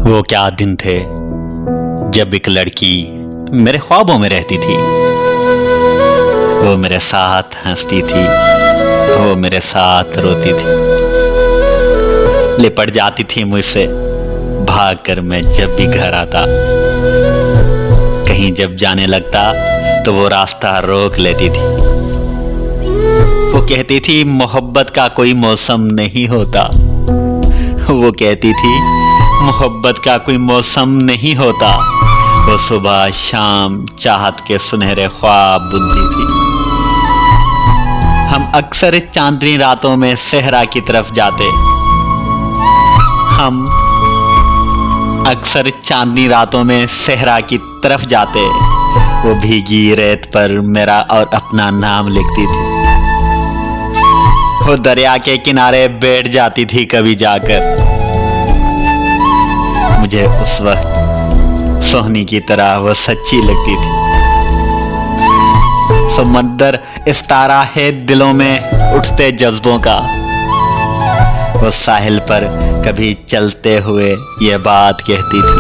वो क्या दिन थे जब एक लड़की मेरे ख्वाबों में रहती थी। वो मेरे साथ हंसती थी, वो मेरे साथ रोती थी, लिपट जाती थी मुझसे भागकर मैं जब भी घर आता। कहीं जब जाने लगता तो वो रास्ता रोक लेती थी। वो कहती थी मोहब्बत का कोई मौसम नहीं होता। वो कहती थी मोहब्बत का कोई मौसम नहीं होता। वो सुबह शाम चाहत के सुनहरे ख्वाब बुनती थी। हम अक्सर चांदनी रातों में सहरा की तरफ जाते। हम अक्सर चांदनी रातों में सहरा की तरफ जाते। वो भीगी रेत पर मेरा और अपना नाम लिखती थी। वो दरिया के किनारे बैठ जाती थी कभी जाकर। मुझे उस वक्त सोहनी की तरह वो सच्ची लगती थी। समंदर इस्तारा है दिलों में उठते जज्बों का। वो साहिल पर कभी चलते हुए ये बात कहती थी।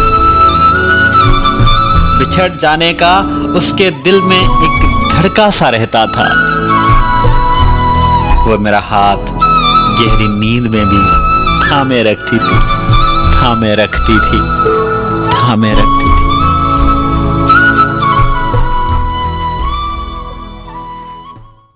बिछड़ जाने का उसके दिल में एक धड़का सा रहता था। वो मेरा हाथ गहरी नींद में भी थामे रखती थी, थामे रखती थी, थामे रखती थी।